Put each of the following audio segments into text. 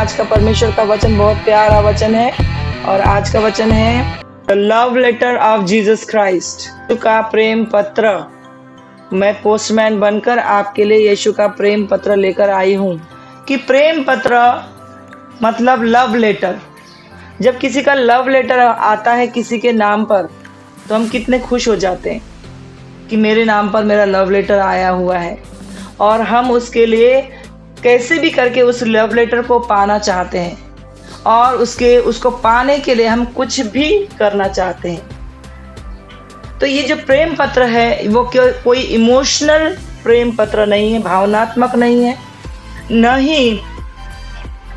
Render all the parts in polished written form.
आज का परमेश्वर का वचन बहुत प्यारा वचन है और आज का वचन है the love letter of Jesus Christ, यीशु का प्रेम पत्र। मैं पोस्टमैन बनकर आपके लिए यीशु का प्रेम पत्र लेकर आई हूँ कि प्रेम पत्र मतलब लव लेटर। जब किसी का लव लेटर आता है किसी के नाम पर तो हम कितने खुश हो जाते हैं कि मेरे नाम पर मेरा लव लेटर आया हुआ है, और हम उसके लिए कैसे भी करके उस लव लेटर को पाना चाहते हैं और उसको पाने के लिए हम कुछ भी करना चाहते हैं। तो ये जो प्रेम पत्र है वो कोई इमोशनल प्रेम पत्र नहीं है, भावनात्मक नहीं है, न ही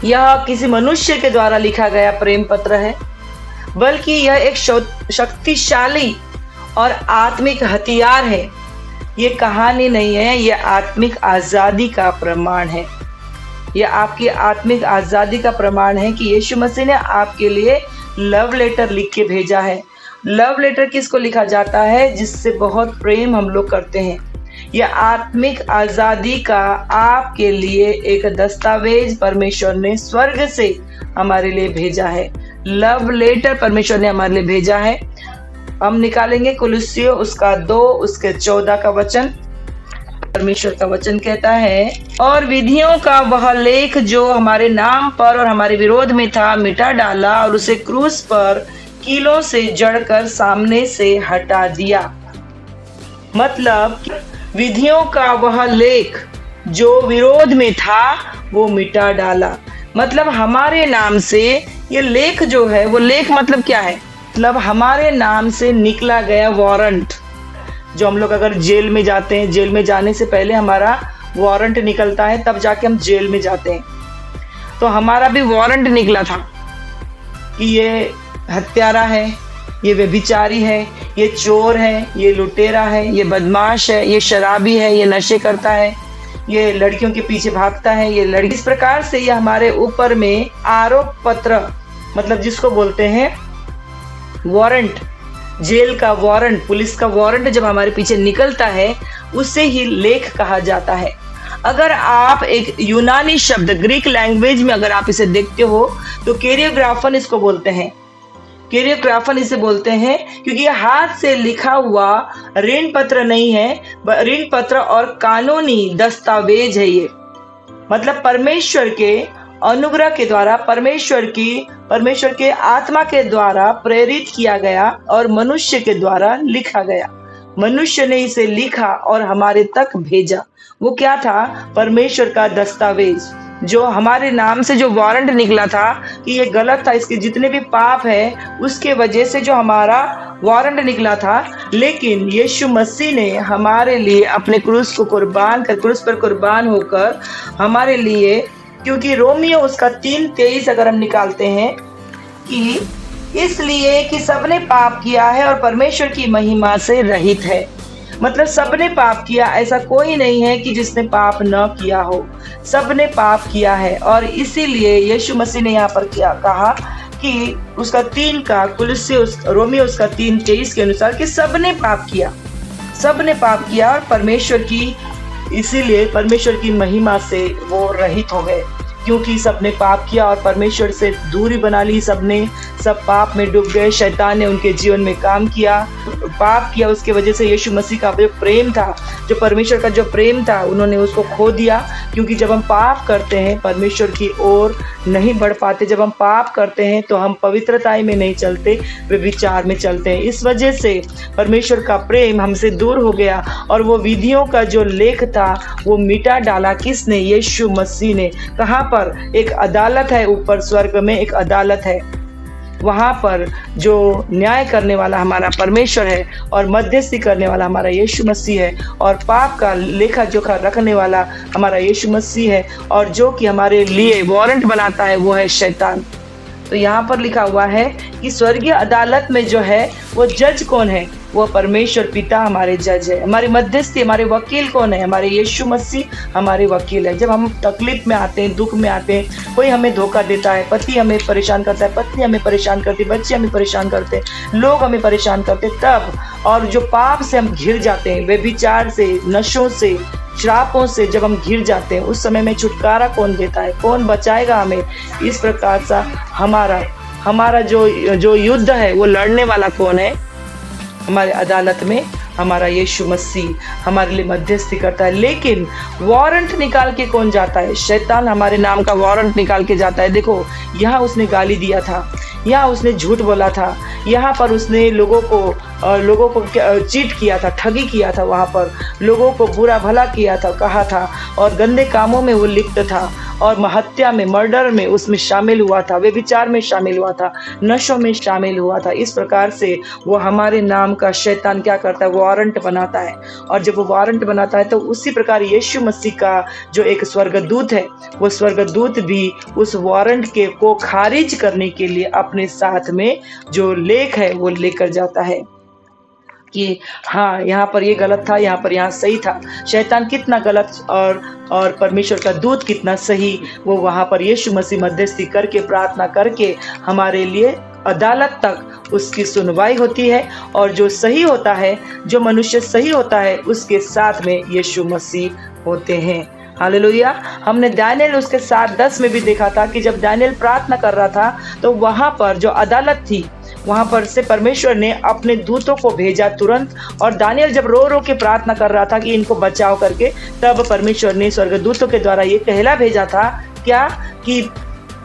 यह किसी मनुष्य के द्वारा लिखा गया प्रेम पत्र है, बल्कि यह एक शक्तिशाली और आत्मिक हथियार है। ये कहानी नहीं है, यह आत्मिक आज़ादी का प्रमाण है। यह आपकी आत्मिक आज़ादी का प्रमाण है कि यीशु मसीह ने आपके लिए लव लेटर लिख के भेजा है। लव लेटर किसको लिखा जाता है? जिससे बहुत प्रेम हम लोग करते हैं। यह आत्मिक आज़ादी का आपके लिए एक दस्तावेज परमेश्वर ने स्वर्ग से हमारे लिए भेजा है। लव लेटर परमेश्वर ने हमारे लिए भेजा है। हम निकालेंगे कुलुस्सियों उसका 2 उसके 14 का वचन। परमेश्वर का वचन कहता है, और विधियों का वह लेख जो हमारे नाम पर और हमारे विरोध में था मिटा डाला और उसे क्रूस पर कीलों से जड़कर सामने से हटा दिया। मतलब विधियों का वह लेख जो विरोध में था वो मिटा डाला। मतलब हमारे नाम से ये लेख जो है, वो लेख मतलब क्या है? मतलब हमारे नाम से निकला गया वारंट। जो हम लोग अगर जेल में जाते हैं, जेल में जाने से पहले हमारा वारंट निकलता है, तब जाके हम जेल में जाते हैं। तो हमारा भी वारंट निकला था कि ये हत्यारा है, ये व्यभिचारी है, ये चोर है, ये लुटेरा है, ये बदमाश है, ये शराबी है, ये नशे करता है, ये लड़कियों के पीछे भागता है, ये लड़की। इस प्रकार से ये हमारे ऊपर में आरोप पत्र, मतलब जिसको बोलते हैं वारंट, जेल का वारंट, पुलिस का वारंट जब हमारे पीछे निकलता है उसे ही लेख कहा जाता है। अगर आप एक यूनानी शब्द ग्रीक लैंग्वेज में अगर आप इसे देखते हो तो कैरियोग्राफन इसको बोलते हैं। कैरियोग्राफन इसे बोलते हैं क्योंकि ये हाथ से लिखा हुआ ऋण पत्र नहीं है, ऋण पत्र और कानूनी दस्तावेज है ये। मतलब परमेश्वर के अनुग्रह के द्वारा, परमेश्वर के आत्मा के द्वारा प्रेरित किया गया और मनुष्य के द्वारा लिखा गया। मनुष्य ने इसे लिखा और हमारे तक भेजा। वो क्या था? परमेश्वर का दस्तावेज, जो हमारे नाम से जो वारंट निकला था कि ये गलत था, इसके जितने भी पाप है उसके वजह से जो हमारा वारंट निकला था। लेकिन यीशु मसीह ने हमारे लिए अपने क्रूस पर कुर्बान होकर हमारे लिए, क्योंकि रोमियो उसका 3:23 अगर हम निकालते हैं कि इसलिए कि सबने पाप किया है और परमेश्वर की महिमा से रहित है। मतलब सबने पाप किया, ऐसा कोई नहीं है कि जिसने पाप न किया हो। सबने पाप किया है और इसीलिए यीशु मसीह ने यहाँ पर क्या कहा कि उसका 3 का रोमियो उसका 3:23 के अनुसार कि सबने पाप किया और परमेश्वर की, इसीलिए परमेश्वर की महिमा से वो रहित हो गए। क्योंकि सबने पाप किया और परमेश्वर से दूरी बना ली, सब पाप में डूब गए। शैतान ने उनके जीवन में काम किया, पाप किया, उसके वजह से यीशु मसीह का जो प्रेम था, जो परमेश्वर का जो प्रेम था, उन्होंने उसको खो दिया। क्योंकि जब हम पाप करते हैं परमेश्वर की ओर नहीं बढ़ पाते। जब हम पाप करते हैं तो हम पवित्रता में नहीं चलते, वे विचार में चलते हैं। इस वजह से परमेश्वर का प्रेम हमसे दूर हो गया और वो विधियों का जो लेख था वो मिटा डाला। किसने? यीशु मसीह ने। कहाँ पर? एक अदालत है, ऊपर स्वर्ग में एक अदालत है, वहां पर जो न्याय करने वाला हमारा परमेश्वर है और मध्यस्थी करने वाला हमारा यीशु मसीह है और पाप का लेखा जोखा रखने वाला हमारा यीशु मसीह है, और जो कि हमारे लिए वारंट बनाता है वो है शैतान। तो यहाँ पर लिखा हुआ है कि स्वर्गीय अदालत में जो है वो जज कौन है? वो परमेश्वर पिता हमारे जज है। हमारी मध्यस्थी, हमारे वकील कौन है? हमारे यीशु मसीह हमारे वकील है। जब हम तकलीफ में आते हैं, दुख में आते हैं, कोई हमें धोखा देता है, पति हमें परेशान करता है, पत्नी हमें परेशान करती है, बच्चे हमें परेशान करते हैं, लोग हमें परेशान करते हैं, तब और जो पाप से हम घिर जाते हैं, व्यभिचार से, नशों से, श्रापों से जब हम घिर जाते हैं उस समय में छुटकारा कौन देता है, कौन बचाएगा हमें। इस प्रकार सा हमारा जो युद्ध है वो लड़ने वाला कौन है, हमारे अदालत में हमारा यीशु मसीह हमारे लिए मध्यस्थी करता है। लेकिन वारंट निकाल के कौन जाता है, शैतान हमारे नाम का वारंट निकाल के जाता है। देखो यहाँ उसने गाली दिया था, यहाँ उसने झूठ बोला था, यहाँ पर उसने लोगों को चीट किया था, ठगी किया था, वहाँ पर लोगों को बुरा भला किया था, कहा था, और गंदे कामों में वो लिप्त था, और हत्या में, मर्डर में उसमें शामिल हुआ था, व्यभिचार में शामिल हुआ था, नशों में शामिल हुआ था। इस प्रकार से वो हमारे नाम का शैतान क्या करता है, वारंट बनाता है। और जब वो वारंट बनाता है तो उसी प्रकार यीशु मसीह का जो एक स्वर्गदूत है, वो स्वर्गदूत भी उस वारंट को खारिज करने के लिए अपने साथ में जो लेख है वो लेकर जाता है कि हाँ यहाँ पर ये गलत था, यहाँ पर यहाँ सही था। शैतान कितना गलत और परमेश्वर का दूत कितना सही, वो वहाँ पर यीशु मसीह मध्यस्थी करके, प्रार्थना करके हमारे लिए अदालत तक उसकी सुनवाई होती है। और जो सही होता है, जो मनुष्य सही होता है, उसके साथ में यीशु मसीह होते हैं। हालेलुया। हमने दानियेल उसके 7:10 में भी देखा था कि जब दानियेल प्रार्थना कर रहा था तो वहाँ पर जो अदालत थी, वहाँ पर से परमेश्वर ने अपने दूतों को भेजा तुरंत। और दानियेल जब रो रो के प्रार्थना कर रहा था कि इनको बचाओ करके, तब परमेश्वर ने स्वर्गदूतों के द्वारा ये कहला भेजा था क्या कि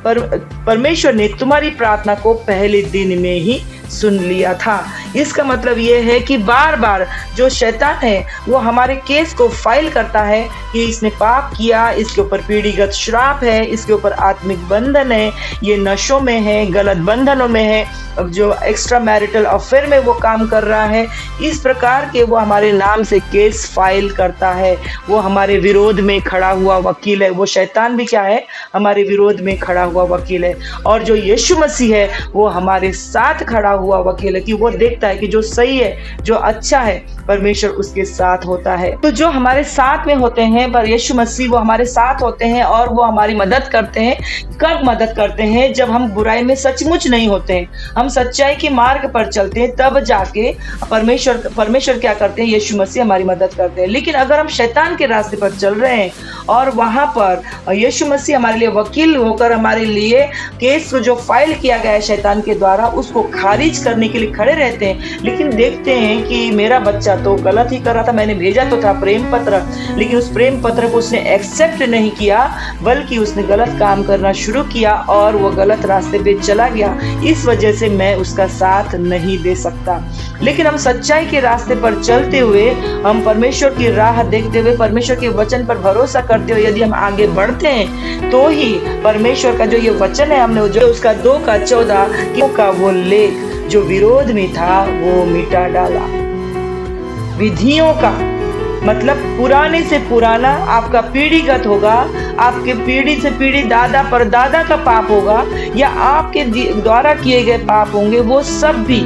परमेश्वर ने तुम्हारी प्रार्थना को पहले दिन में ही सुन लिया था। इसका मतलब ये है कि बार बार जो शैतान है वो हमारे केस को फाइल करता है कि इसने पाप किया, इसके ऊपर पीढ़ीगत श्राप है, इसके ऊपर आत्मिक बंधन है, ये नशों में है, गलत बंधनों में है, अब जो एक्स्ट्रा मैरिटल अफेयर में वो काम कर रहा है। इस प्रकार के वो हमारे नाम से केस फाइल करता है। वो हमारे विरोध में खड़ा हुआ वकील है। वो शैतान भी क्या है, हमारे विरोध में खड़ा हुआ वकील है। और जो यीशु मसीह है वो हमारे साथ खड़ा हुआ वकील है कि वो देखता है कि जो सही है, जो अच्छा है, परमेश्वर उसके साथ होता है। तो जो हमारे साथ में होते हैं पर यीशु मसीह, वो हमारे साथ होते हैं और वो हमारी मदद करते हैं। कब मदद करते हैं? जब हम बुराई में सचमुच नहीं होते हैं, हम सच्चाई के मार्ग पर चलते हैं, तब जाके परमेश्वर क्या करते हैं, यीशु मसीह हमारी मदद करते हैं। लेकिन अगर हम शैतान के रास्ते पर चल रहे हैं और वहां पर यीशु मसीह हमारे लिए वकील होकर हमारे लिए केस जो फाइल किया गया है शैतान के द्वारा, उसको खारिज करने के लिए खड़े रहते हैं, लेकिन देखते हैं कि मेरा बच्चा तो गलत ही कर रहा था, मैंने भेजा तो था प्रेम पत्र, लेकिन उस प्रेम पत्र को उसने एक्सेप्ट नहीं किया, बल्कि उसने गलत काम करना शुरू किया और वो गलत रास्ते पे चला गया। इस वजह से मैं उसका साथ नहीं दे सकता। लेकिन हम सच्चाई के रास्ते पर चलते हुए, हम परमेश्वर की राह देखते हुए, परमेश्वर के वचन पर भरोसा करते हुए यदि हम आगे बढ़ते हैं, तो ही परमेश्वर का जो ये वचन है, हमने जो उसका 2:14 का वो लेख जो विरोध में था वो मिटा डाला। विधियों का मतलब पुराने से पुराना आपका पीढ़ीगत होगा, आपके पीढ़ी से पीढ़ी, दादा परदादा का पाप होगा या आपके द्वारा किए गए पाप होंगे, वो सब भी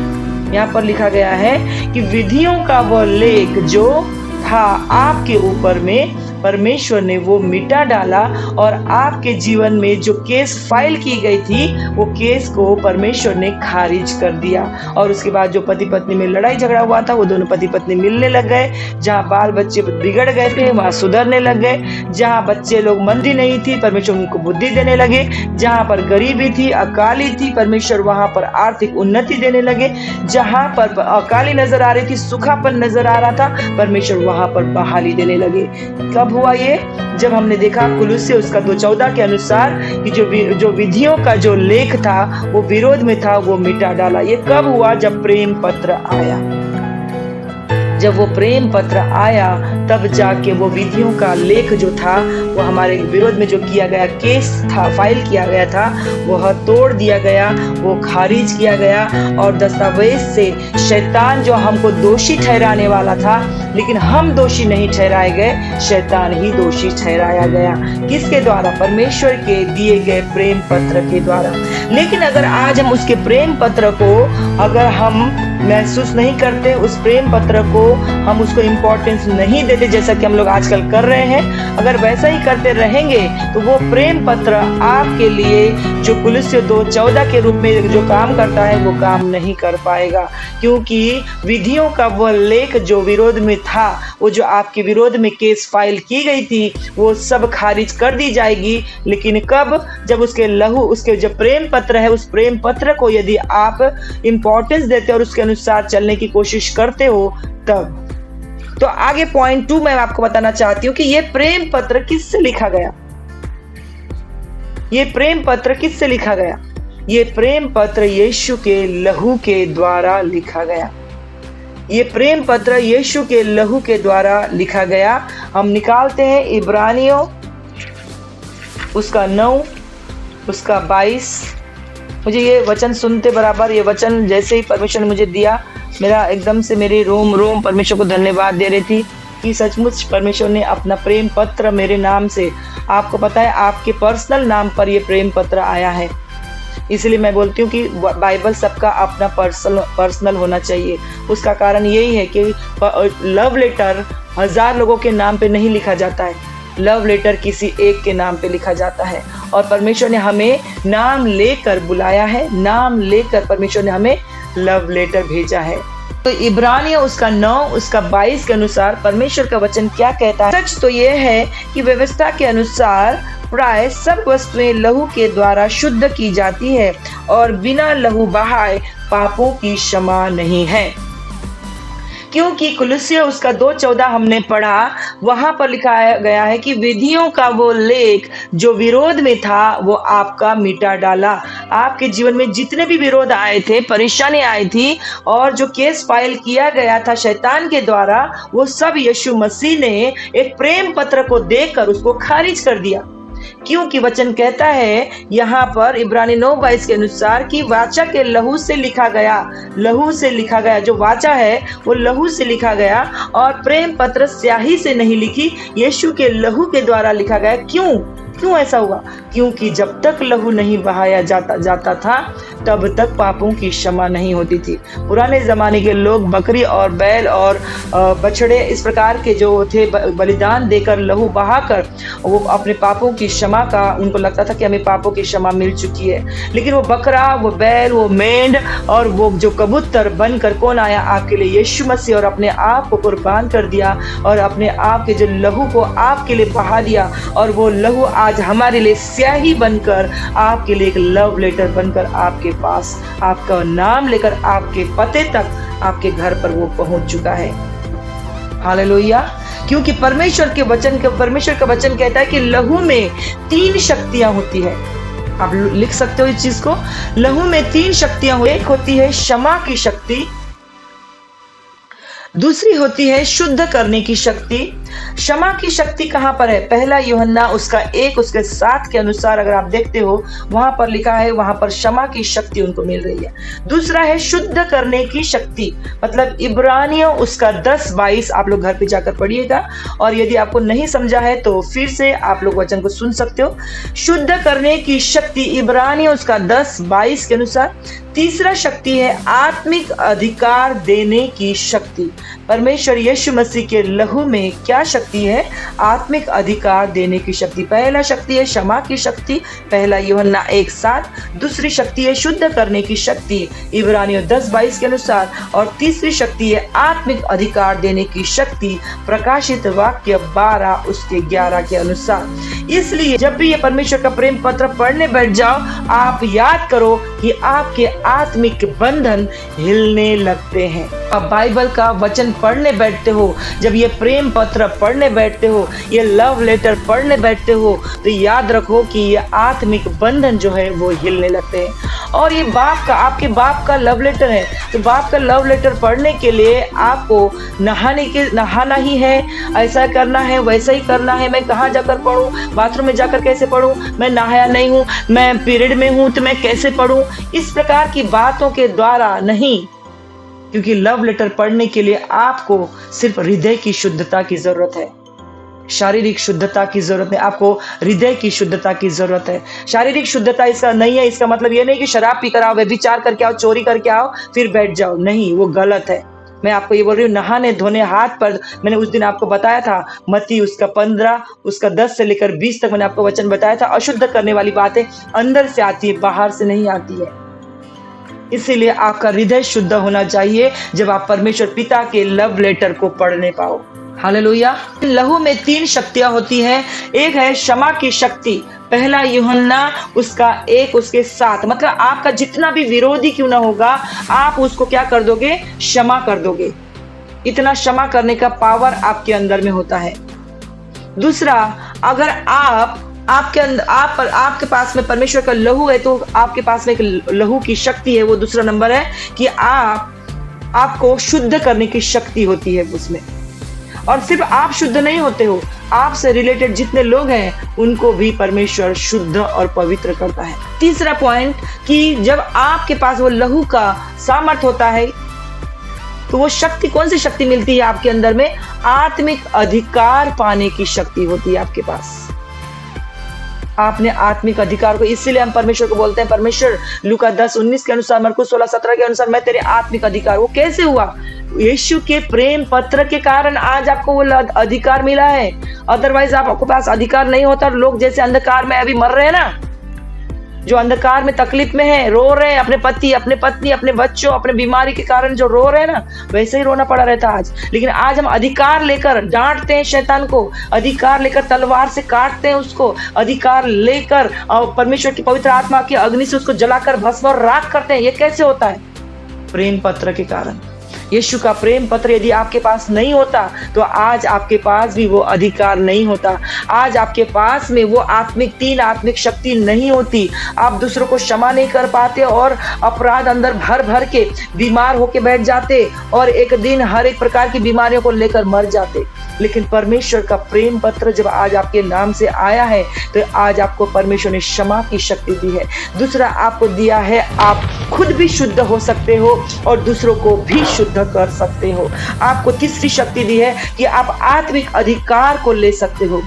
यहाँ पर लिखा गया है कि विधियों का वो लेख जो था आपके ऊपर में, परमेश्वर ने वो मिटा डाला। और आपके जीवन में जो केस फाइल की गई थी, वो केस को परमेश्वर ने खारिज कर दिया। और उसके बाद जो पति पत्नी में लड़ाई झगड़ा हुआ था, वो दोनों पति पत्नी मिलने लग गए। जहाँ बाल बच्चे बिगड़ गए थे वहाँ सुधरने लग गए। जहाँ बच्चे लोग मंदी नहीं थी, परमेश्वर उनको बुद्धि देने लगे। जहाँ पर गरीबी थी, अकाली थी, परमेश्वर वहाँ पर आर्थिक उन्नति देने लगे। जहाँ पर अकाली नजर आ रही थी, सूखापन नजर आ रहा था, परमेश्वर वहाँ पर बहाली देने लगे। कब हुआ ये? जब हमने देखा कुलुस्सी उसका 2:14 के अनुसार कि जो विधियों का जो लेख था वो विरोध में था, वो मिटा डाला। ये कब हुआ? जब प्रेम पत्र आया। जब वो प्रेम पत्र आया तब जाके वो विधियों का लेख जो था, वो हमारे विरोध में जो किया गया केस था, फाइल किया गया था, वह तोड़ दिया गया, वो खारिज किया गया। और दस्तावेज से शैतान जो हमको दोषी ठहराने वाला था, लेकिन हम दोषी नहीं ठहराए गए, शैतान ही दोषी ठहराया गया। किसके द्वारा? परमेश्वर के दिए गए प्रेम पत्र के द्वारा। लेकिन अगर आज हम उसके प्रेम पत्र को अगर हम महसूस नहीं करते, उस प्रेम पत्र को हम उसको इम्पोर्टेंस नहीं देते जैसा कि हम लोग आजकल कर रहे हैं, अगर वैसा ही करते रहेंगे तो वो प्रेम पत्र आपके लिए जो कुलुस्सी 2:14 के रूप में जो काम करता है वो काम नहीं कर पाएगा, क्योंकि विधियों का वह लेख जो विरोध में था, वो जो आपके विरोध में केस फाइल की गई थी, वो सब खारिज कर दी जाएगी। लेकिन कब? जब उसके लहू, उसके जो प्रेम पत्र है, उस प्रेम पत्र को यदि आप इम्पोर्टेंस देते और उसके अनुसार चलने की कोशिश करते हो तब। तो आगे पॉइंट 2 मैं आपको बताना चाहती हूँ कि ये प्रेम पत्र किससे लिखा गया। ये प्रेम पत्र किससे लिखा गया? ये प्रेम पत्र यीशु के लहू के द्वारा लिखा गया। ये प्रेम पत्र यीशु के लहू के द्वारा लिखा गया। हम निकालते हैं इब्रानियों उसका 9 उसका 22। मुझे ये वचन सुनते बराबर, ये वचन जैसे ही परमेश्वर ने मुझे दिया, मेरा एकदम से मेरी रोम परमेश्वर को धन्यवाद दे रही थी कि सचमुच परमेश्वर ने अपना प्रेम पत्र मेरे नाम से, आपको पता है आपके पर्सनल नाम पर ये प्रेम पत्र आया है। इसलिए मैं बोलती हूँ कि बाइबल सबका अपना पर्सनल होना चाहिए। उसका कारण यही है कि लव लेटर 1000 लोगों के नाम पे नहीं लिखा जाता है, लव लेटर किसी एक के नाम पे लिखा जाता है। और परमेश्वर ने हमें नाम लेकर बुलाया है, नाम लेकर परमेश्वर ने हमें लव लेटर भेजा है। तो इब्रानियों उसका 9 उसका 22 के अनुसार परमेश्वर का वचन क्या कहता है? सच तो यह है कि व्यवस्था के अनुसार प्राय सब वस्तुएं लहू के द्वारा शुद्ध की जाती है और बिना लहू बहाए पापों की क्षमा नहीं है। क्योंकि कुलुस्सी उसका 2:14 हमने पढ़ा, वहां पर लिखा गया है कि विधियों का वो लेख जो विरोध में था वो आपका मिटा डाला। आपके जीवन में जितने भी विरोध आए थे, परेशानी आई थी और जो केस फाइल किया गया था शैतान के द्वारा, वो सब यीशु मसीह ने एक प्रेम पत्र को देकर उसको खारिज कर दिया। क्योंकि वचन कहता है यहाँ पर इब्रानी 9:22 के अनुसार कि वाचा के लहू से लिखा गया, लहू से लिखा गया, जो वाचा है वो लहू से लिखा गया और प्रेम पत्र स्याही से नहीं लिखी, यीशु के लहू के द्वारा लिखा गया। क्यों ऐसा हुआ? क्योंकि जब तक लहू नहीं बहाया जाता था तब तक पापों की क्षमा नहीं होती थी। पुराने ज़माने के लोग बकरी और बैल और बछड़े इस प्रकार के जो थे बलिदान देकर लहू बहाकर वो अपने पापों की क्षमा का, उनको लगता था कि हमें पापों की क्षमा मिल चुकी है। लेकिन वो बकरा, वो बैल, वो मेंढ और वो जो कबूतर बनकर कौन आया आपके लिए? यीशु मसीह, और अपने आप को कुर्बान कर दिया और अपने आप के जो लहू को आपके लिए बहा दिया। और वो लहू आज हमारे लिए स्याही बनकर आपके लिए एक लव लेटर बनकर आपके पास आपका नाम लेकर आपके पते तक आपके घर पर वो पहुंच चुका है। हालेलुया। क्योंकि परमेश्वर का वचन कहता है कि लहू में 3 शक्तियां होती है। आप लिख सकते हो इस चीज को, लहू में 3 शक्तियां होती है। एक होती है क्षमा की शक्ति, दूसरी होती है शुद्ध करने की शक्ति। क्षमा की शक्ति कहाँ पर है? पहला यूहन्ना उसका 1 उसके 7 के अनुसार अगर आप देखते हो वहां पर लिखा है, वहां पर क्षमा की शक्ति उनको मिल रही है। दूसरा है शुद्ध करने की शक्ति, मतलब इब्रानियों उसका 10:22 आप लोग घर पे जाकर पढ़िएगा, और यदि आपको नहीं समझा है तो फिर से आप लोग वचन को सुन सकते हो। शुद्ध करने की शक्ति इब्रानियों उसका 10:22 के अनुसार। तीसरा शक्ति है आत्मिक अधिकार देने की शक्ति। परमेश्वर यीशु मसीह के लहू में क्या शक्ति है? आत्मिक अधिकार देने की शक्ति। पहला शक्ति है क्षमा की शक्ति, पहला यूहन्ना 1:7। दूसरी शक्ति है शुद्ध करने की शक्ति इब्रानियों 10:22 के अनुसार, और तीसरी शक्ति है आत्मिक अधिकार देने की शक्ति प्रकाशित वाक्य 12 उसके 11 के अनुसार। इसलिए जब भी ये परमेश्वर का प्रेम पत्र पढ़ने बैठ जाओ, आप याद करो कि आपके आत्मिक बंधन हिलने लगते हैं। अब बाइबल का वचन पढ़ने बैठते हो, जब ये प्रेम पत्र पढ़ने बैठते हो, ये लव लेटर पढ़ने बैठते हो, तो याद रखो कि ये आत्मिक बंधन जो है वो हिलने लगते हैं। और ये आपके बाप का लव लेटर है, तो बाप का लव लेटर पढ़ने के लिए आपको नहाना ही है, ऐसा करना है, वैसा ही करना है। मैं कहाँ जाकर पढ़ूं? बाथरूम में जाकर कैसे पढ़ूं? मैं नहाया नहीं हूँ, मैं पीरियड में हूँ, तो मैं कैसे पढ़ूं? इस प्रकार की बातों के द्वारा नहीं, क्योंकि लव लेटर पढ़ने के लिए आपको सिर्फ हृदय की शुद्धता की जरूरत है। शारीरिक शुद्धता की जरूरत है, आपको हृदय की शुद्धता की जरूरत है। शारीरिक शुद्धता इसका नहीं है, इसका मतलब ये नहीं कि शराब पीकर आओ, व्यभिचार करके आओ, चोरी करके आओ, फिर बैठ जाओ, नहीं, वो गलत है। मैं आपको ये बोल रही हूँ, नहाने धोने हाथ पर, मैंने उस दिन आपको बताया था, मत्ती उसका 15 उसका 10 से लेकर 20 तक मैंने आपको वचन बताया था। अशुद्ध करने वाली बातें अंदर से आती है, बाहर से नहीं आती है। इसीलिए आपका हृदय शुद्ध होना चाहिए जब आप परमेश्वर पिता के लव लेटर को पढ़ने पाओ। हालेलुया। लहू में 3 शक्तियां होती हैं। एक है क्षमा की शक्ति, पहला यूहन्ना उसका 1 उसके 7, मतलब आपका जितना भी विरोधी क्यों ना होगा, आप उसको क्या कर दोगे, क्षमा कर दोगे। इतना क्षमा करने का पावर आपके अंदर में होता है। दूसरा, अगर आपके पास में परमेश्वर का लहू है, तो आपके पास में एक लहू की शक्ति है। वो दूसरा नंबर है कि आपको शुद्ध करने की शक्ति होती है उसमें। और सिर्फ आप शुद्ध नहीं होते हो, आपसे रिलेटेड जितने लोग हैं उनको भी परमेश्वर शुद्ध और पवित्र करता है। तीसरा पॉइंट कि जब आपके पास वो लहू का सामर्थ होता है, तो वो शक्ति, कौन सी शक्ति मिलती है आपके अंदर में, आत्मिक अधिकार पाने की शक्ति होती है आपके पास। आपने आत्मिक अधिकार को, इसीलिए हम परमेश्वर को बोलते हैं, परमेश्वर लूका 10:19 के अनुसार, मरकुस 16:17 के अनुसार, मैं तेरे आत्मिक अधिकार। वो कैसे हुआ? यीशु के प्रेम पत्र के कारण आज आपको वो अधिकार मिला है। अदरवाइज आपके पास अधिकार नहीं होता। लोग जैसे अंधकार में अभी मर रहे हैं ना, जो अंधकार में तकलीफ में है, रो रहे हैं, अपने पति, अपने पत्नी, अपने बच्चों, अपने बीमारी के कारण जो रो रहे हैं ना, वैसे ही रोना पड़ा रहता आज। लेकिन आज हम अधिकार लेकर डांटते हैं शैतान को, अधिकार लेकर तलवार से काटते हैं उसको, अधिकार लेकर और परमेश्वर की पवित्र आत्मा की अग्नि से उसको जलाकर भस्म और राख करते हैं। ये कैसे होता है? प्रेम पत्र के कारण। यीशु का प्रेम पत्र यदि आपके पास नहीं होता, तो आज आपके पास भी वो अधिकार नहीं होता। आज आपके पास में वो 3 आत्मिक शक्ति नहीं होती। आप दूसरों को क्षमा नहीं कर पाते और अपराध अंदर भर भर के बीमार होके बैठ जाते और एक दिन हर एक प्रकार की बीमारियों को लेकर मर जाते। लेकिन परमेश्वर का प्रेम पत्र जब आज आपके नाम से आया है, तो आज आपको परमेश्वर ने क्षमा की शक्ति दी है। दूसरा आपको दिया है, आप खुद भी शुद्ध हो सकते हो और दूसरों को भी शुद्ध कर सकते हो। आपको तीसरी शक्ति दी है कि आप आत्मिक अधिकार को ले सकते हो।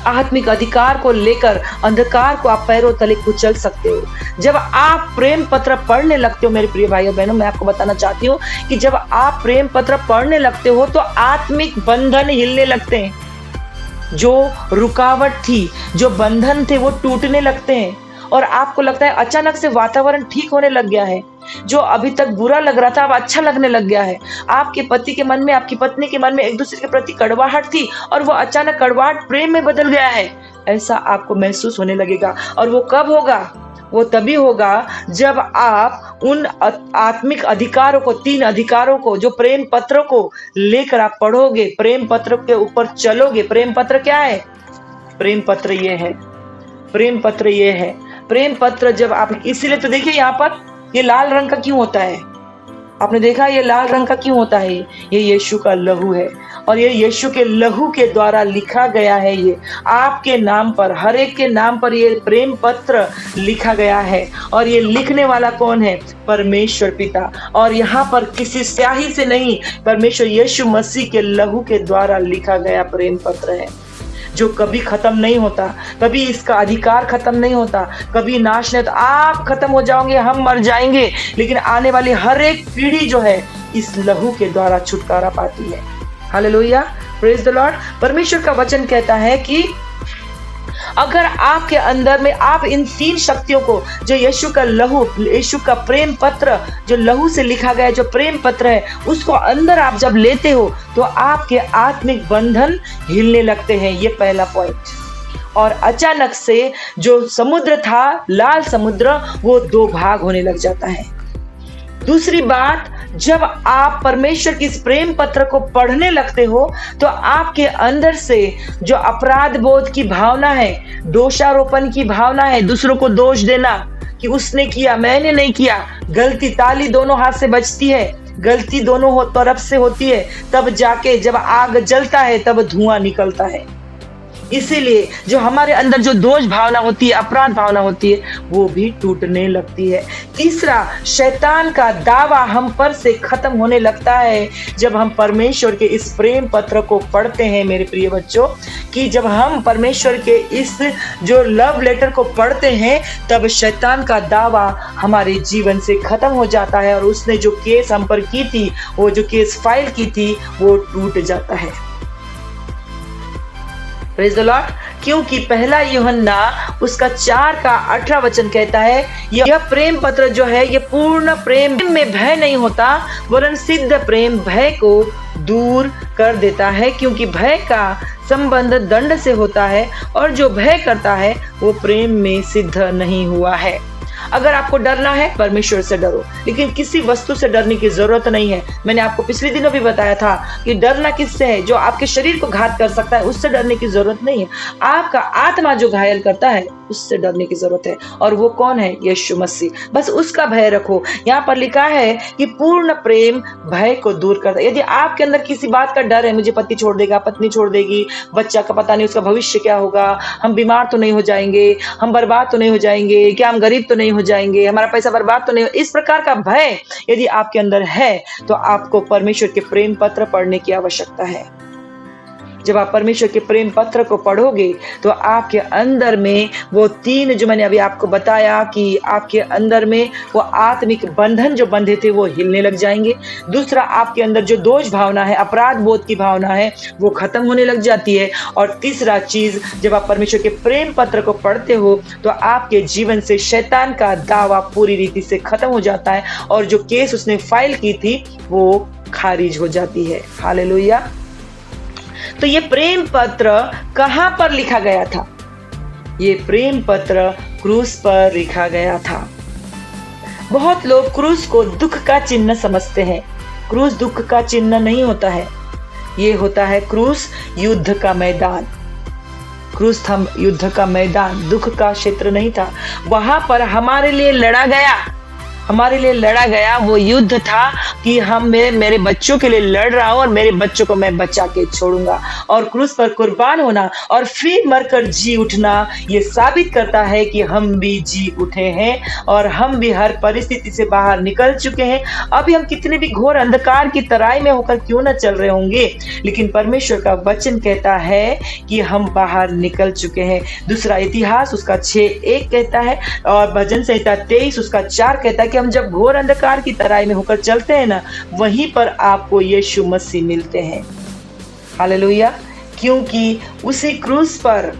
आत्मिक अधिकार को लेकर अंधकार को आप पैरों तले कुचल सकते हो। जब आप प्रेम पत्र पढ़ने लगते हो, मेरे प्रिय भाइयों बहनों, मैं आपको बताना चाहती हूँ कि जब आप प्रेम पत्र पढ़ने लगते हो, तो आत्मिक बंधन हिलने लगते हैं। जो रुकावट थी, जो बंधन थे, वो टूटने लगते हैं और आपको लगता है अचानक से वातावरण ठीक होने लग गया है। जो अभी तक बुरा लग रहा था, अब अच्छा लगने लग गया है। आपके पति के मन में, आपकी पत्नी के मन में एक दूसरे के प्रति कड़वाहट थी और वो अचानक कड़वाहट प्रेम में बदल गया है, ऐसा आपको महसूस होने लगेगा। और वो कब होगा? वो तभी होगा जब आप उन आत्मिक अधिकारों को, 3 अधिकारों को, जो प्रेम पत्र को लेकर आप पढ़ोगे, प्रेम पत्र के ऊपर चलोगे। प्रेम पत्र क्या है? प्रेम पत्र ये है, प्रेम पत्र ये है। प्रेम पत्र जब आप, इसीलिए तो देखिए यहाँ पर ये लाल रंग का क्यों होता है? आपने देखा ये लाल रंग का क्यों होता है? ये यीशु का लहू है और ये यीशु के लहू के द्वारा लिखा गया है। ये आपके नाम पर, हर एक के नाम पर ये प्रेम पत्र लिखा गया है। और ये लिखने वाला कौन है? परमेश्वर पिता। और यहाँ पर किसी स्याही से नहीं, परमेश्वर यीशु मसीह के लहू के द्वारा लिखा गया प्रेम पत्र है, जो कभी खत्म नहीं होता, कभी इसका अधिकार खत्म नहीं होता, कभी नाश नहीं होता। आप खत्म हो जाओगे, हम मर जाएंगे, लेकिन आने वाली हर एक पीढ़ी जो है इस लहू के द्वारा छुटकारा पाती है। Hallelujah, praise the Lord. परमेश्वर का वचन कहता है कि अगर आपके अंदर में आप इन 3 शक्तियों को, जो यीशु का लहू, यीशु का प्रेम पत्र, जो लहू से लिखा गया जो प्रेम पत्र है, उसको अंदर आप जब लेते हो, तो आपके आत्मिक बंधन हिलने लगते हैं। ये पहला पॉइंट। और अचानक से जो समुद्र था, लाल समुद्र, वो 2 भाग होने लग जाता है। दूसरी बात, जब आप परमेश्वर की इस प्रेम पत्र को पढ़ने लगते हो, तो आपके अंदर से जो अपराध बोध की भावना है, दोषारोपण की भावना है, दूसरों को दोष देना कि उसने किया, मैंने नहीं किया, गलती, ताली दोनों हाथ से बजती है, गलती दोनों तरफ से होती है, तब जाके जब आग जलता है तब धुआं निकलता है। इसीलिए जो हमारे अंदर जो दोष भावना होती है, अपराध भावना होती है, वो भी टूटने लगती है। तीसरा, शैतान का दावा हम पर से खत्म होने लगता है जब हम परमेश्वर के इस प्रेम पत्र को पढ़ते हैं। मेरे प्रिय बच्चों, कि जब हम परमेश्वर के इस जो लव लेटर को पढ़ते हैं, तब शैतान का दावा हमारे जीवन से खत्म हो जाता है और उसने जो केस हम पर की थी, वो जो केस फाइल की थी, वो टूट जाता है। Praise the Lord. क्योंकि पहला यूहन्ना उसका 4 का 18 वचन कहता है, यह प्रेम पत्र जो है, ये पूर्ण प्रेम में भय नहीं होता, वरन सिद्ध प्रेम भय को दूर कर देता है, क्योंकि भय का संबंध दंड से होता है और जो भय करता है वो प्रेम में सिद्ध नहीं हुआ है। अगर आपको डरना है, परमेश्वर से डरो, लेकिन किसी वस्तु से डरने की जरूरत नहीं है। मैंने आपको पिछले दिनों भी बताया था कि डरना किससे है? जो आपके शरीर को घात कर सकता है, उससे डरने की जरूरत नहीं है। आपका आत्मा जो घायल करता है, उससे डरने की जरूरत है। और वो कौन है? यीशु मसीह। बस उसका भय रखो। यहाँ पर लिखा है कि पूर्ण प्रेम भय को दूर करता है। यदि आपके अंदर किसी बात का डर है, मुझे पति छोड़ देगा, पत्नी छोड़ देगी, बच्चा का पता नहीं उसका भविष्य क्या होगा, हम बीमार तो नहीं हो जाएंगे, हम बर्बाद तो नहीं हो जाएंगे, क्या हम गरीब तो नहीं हो जाएंगे, हमारा पैसा बर्बाद तो नहीं हो, इस प्रकार का भय यदि आपके अंदर है, तो आपको परमेश्वर के प्रेम पत्र पढ़ने की आवश्यकता है। जब आप परमेश्वर के प्रेम पत्र को पढ़ोगे, तो आपके अंदर में वो 3 जो मैंने अभी आपको बताया कि आपके अंदर में वो आत्मिक बंधन जो बंधे थे, वो हिलने लग जाएंगे। दूसरा, आपके अंदर जो दोष भावना है, अपराध बोध की भावना है, वो खत्म होने लग जाती है। और तीसरा चीज, जब आप परमेश्वर के प्रेम पत्र को पढ़ते हो, तो आपके जीवन से शैतान का दावा पूरी रीति से खत्म हो जाता है और जो केस उसने फाइल की थी, वो खारिज हो जाती है। हालेलुया। तो ये प्रेम पत्र कहां पर लिखा गया था? ये प्रेम पत्र क्रूस पर लिखा गया था। बहुत लोग क्रूस को दुख का चिन्ह समझते हैं। क्रूस दुख का चिन्ह नहीं होता है। ये होता है क्रूस युद्ध का मैदान। क्रूस था युद्ध का मैदान, दुख का क्षेत्र नहीं था। वहां पर हमारे लिए लड़ा गया, हमारे लिए लड़ा गया। वो युद्ध था कि हम मेरे बच्चों के लिए लड़ रहा हूं और मेरे बच्चों को मैं बचा के छोड़ूंगा। और क्रूस पर कुर्बान होना और फिर मरकर जी उठना, ये साबित करता है कि हम भी जी उठे हैं और हम भी हर परिस्थिति से बाहर निकल चुके हैं। अभी हम कितने भी घोर अंधकार की तराई में होकर क्यों न चल रहे होंगे, लेकिन परमेश्वर का वचन कहता है कि हम बाहर निकल चुके हैं। दूसरा इतिहास उसका 6:1 कहता है और भजन संहिता 23 उसका 4 कहता है कि हम जब घोर अंधकार की तराई में होकर चलते हैं ना, वहीं पर आपको यीशु मसीह मिलते हैं। हालेलुया। क्योंकि उसी क्रूस पर,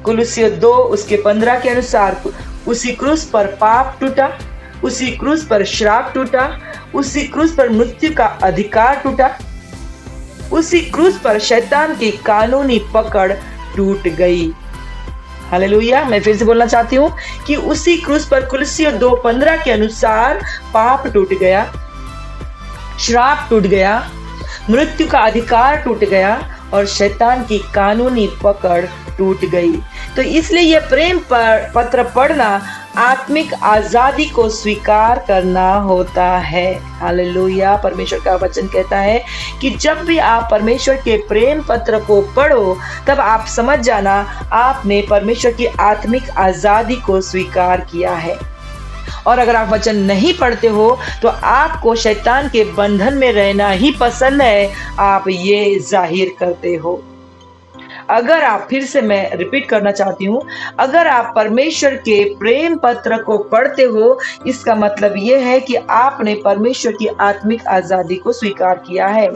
कुलुस्सी 2 उसके 15 के अनुसार, उसी क्रूस पर पाप टूटा, उसी क्रूस पर श्राप टूटा, उसी क्रूस पर मृत्यु का अधिकार टूटा, उसी क्रूस पर शैतान की कानूनी पकड़ टूट गई। हालेलुया। मैं फिर से बोलना चाहती हूँ कि उसी क्रूस पर कुलुस्सी 2:15 के अनुसार पाप टूट गया, श्राप टूट गया, मृत्यु का अधिकार टूट गया और शैतान की कानूनी पकड़ टूट गई। तो इसलिए यह प्रेम पत्र पढ़ना आत्मिक आजादी को स्वीकार करना होता है। हालेलुया। परमेश्वर का वचन कहता है कि जब भी आप परमेश्वर के प्रेम पत्र को पढ़ो, तब आप समझ जाना आपने परमेश्वर की आत्मिक आजादी को स्वीकार किया है। और अगर आप वचन नहीं पढ़ते हो, तो आपको शैतान के बंधन में रहना ही पसंद है, आप ये जाहिर करते हो। अगर आप, फिर से मैं रिपीट करना चाहती हूँ, अगर आप परमेश्वर के प्रेम पत्र को पढ़ते हो, इसका मतलब यह है कि आपने परमेश्वर की आत्मिक आजादी को स्वीकार किया है।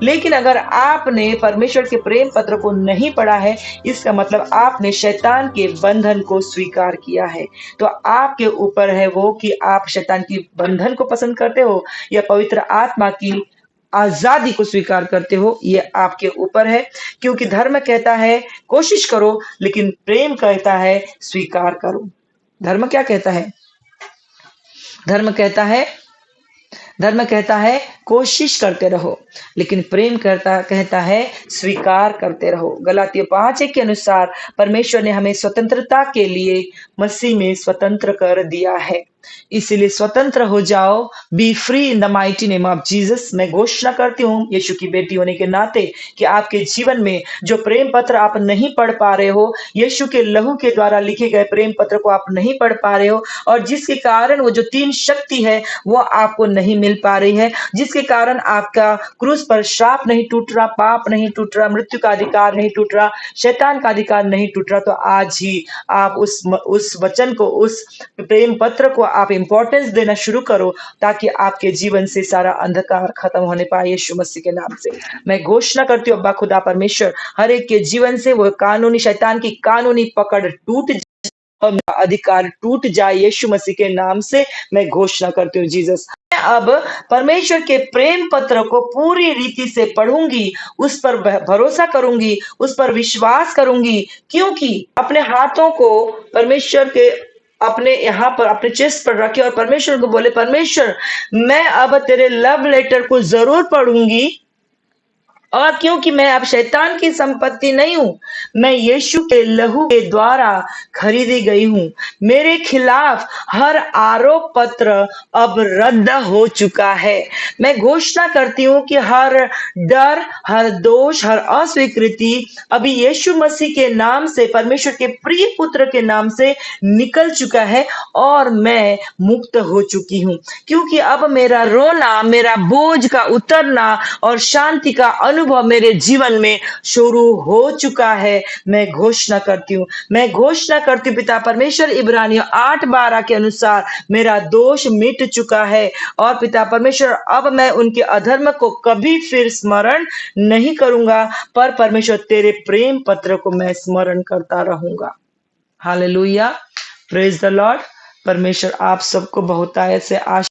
लेकिन अगर आपने परमेश्वर के प्रेम पत्र को नहीं पढ़ा है, इसका मतलब आपने शैतान के बंधन को स्वीकार किया है। तो आपके ऊपर है वो कि आप शैतान की बंधन को पसंद करते हो या पवित्र आत्मा की आजादी को स्वीकार करते हो, ये आपके ऊपर है। क्योंकि धर्म कहता है कोशिश करो, लेकिन प्रेम कहता है स्वीकार करो। धर्म क्या कहता है? धर्म कहता है कोशिश करते रहो, लेकिन प्रेम कहता है स्वीकार करते रहो। गलातिय 5:1 के अनुसार परमेश्वर ने हमें स्वतंत्रता के लिए मसीह में स्वतंत्र कर दिया है। इसीलिए स्वतंत्र हो जाओ, B free in the mighty name of Jesus. मैं घोषणा करती हूँ यीशु की बेटी होने के नाते कि आपके जीवन में जो प्रेम पत्र आप नहीं पढ़ पा रहे हो, यीशु के लहू के द्वारा लिखे गए प्रेम पत्र को आप नहीं पढ़ पा रहे हो, और जिसके कारण वो जो 3 शक्ति है वो आपको नहीं मिल पा रही है, जिसके कारण आपका क्रूस पर श्राप नहीं टूट रहा, पाप नहीं टूट रहा, मृत्यु का अधिकार नहीं टूट रहा, शैतान का अधिकार नहीं टूट रहा, तो आज ही आप उस वचन को, उस प्रेम पत्र को आप इंपॉर्टेंस देना शुरू करो, ताकि आपके जीवन से सारा अंधकार खत्म होने पाए यीशु मसीह के नाम से। मैं घोषणा करती हूँ अब्बा खुदा परमेश्वर, हर एक के जीवन से वो कानूनी, शैतान की कानूनी पकड़ टूट जाए और अधिकार टूट जाए यीशु मसीह के नाम से। मैं घोषणा करती हूँ जीसस, मैं अब परमेश्वर के प्रेम पत्र को पूरी रीति से पढ़ूंगी, उस पर भरोसा करूंगी, उस पर विश्वास करूंगी, क्योंकि अपने हाथों को परमेश्वर के अपने यहाँ पर अपने चेस्ट पर रखे और परमेश्वर को बोले, परमेश्वर मैं अब तेरे लव लेटर को जरूर पढ़ूंगी, और क्योंकि मैं अब शैतान की संपत्ति नहीं हूं, मैं यीशु के लहू के द्वारा खरीदी गई हूं। मेरे खिलाफ हर आरोप पत्र अब रद्द हो चुका है। मैं घोषणा करती हूं कि हर डर, हर दोष, हर अस्वीकृति अभी यीशु मसीह के नाम से, परमेश्वर के प्रिय पुत्र के नाम से निकल चुका है और मैं मुक्त हो चुकी हूं, क्योंकि अब मेरा रोना, मेरा बोझ का उतरना और शांति का अनुभव मेरे जीवन में शुरू हो चुका है। मैं घोषणा करती हूँ, मैं घोषणा करती हूँ पिता परमेश्वर, इब्रानियों 8:12 के अनुसार मेरा दोष मिट चुका है, और पिता परमेश्वर अब मैं उनके अधर्म को कभी फिर स्मरण नहीं करूंगा, पर परमेश्वर तेरे प्रेम पत्र को मैं स्मरण करता रहूंगा। Hallelujah, praise the Lord. परमेश्वर आप सबको बहुतायत से आशीष